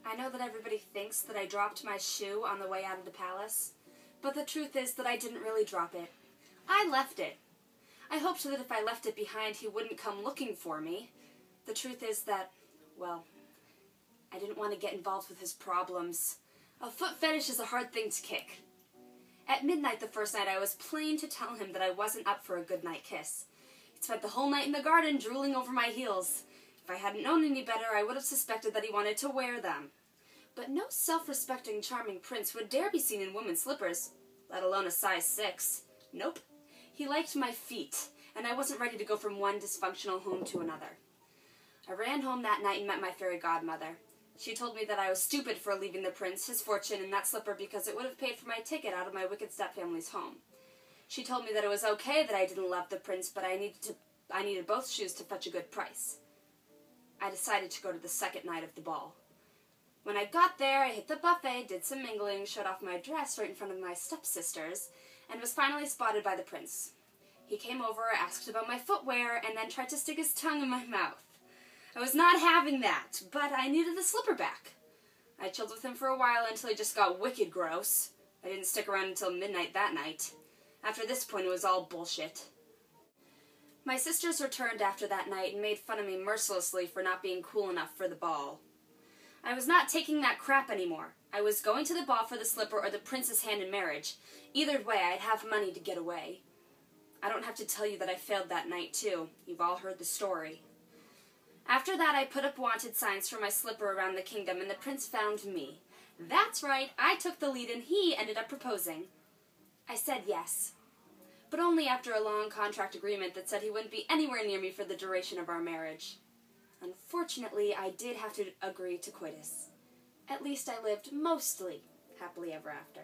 I know that everybody thinks that I dropped my shoe on the way out of the palace, but the truth is that I didn't really drop it. I left it. I hoped that if I left it behind, he wouldn't come looking for me. The truth is that, well, I didn't want to get involved with his problems. A foot fetish is a hard thing to kick. At midnight the first night, I was plain to tell him that I wasn't up for a goodnight kiss. He spent the whole night in the garden drooling over my heels. If I hadn't known any better, I would have suspected that he wanted to wear them. But no self-respecting, charming prince would dare be seen in women's slippers, let alone a size 6. Nope. He liked my feet, and I wasn't ready to go from one dysfunctional home to another. I ran home that night and met my fairy godmother. She told me that I was stupid for leaving the prince his fortune in that slipper because it would have paid for my ticket out of my wicked stepfamily's home. She told me that it was okay that I didn't love the prince, but I needed both shoes to fetch a good price. I decided to go to the second night of the ball. When I got there, I hit the buffet, did some mingling, showed off my dress right in front of my stepsisters, and was finally spotted by the prince. He came over, asked about my footwear, and then tried to stick his tongue in my mouth. I was not having that, but I needed the slipper back. I chilled with him for a while until he just got wicked gross. I didn't stick around until midnight that night. After this point, it was all bullshit. My sisters returned after that night and made fun of me mercilessly for not being cool enough for the ball. I was not taking that crap anymore. I was going to the ball for the slipper or the prince's hand in marriage. Either way, I'd have money to get away. I don't have to tell you that I failed that night, too. You've all heard the story. After that, I put up wanted signs for my slipper around the kingdom, and the prince found me. That's right, I took the lead, and he ended up proposing. I said yes, but only after a long contract agreement that said he wouldn't be anywhere near me for the duration of our marriage. Unfortunately, I did have to agree to coitus. At least I lived mostly happily ever after.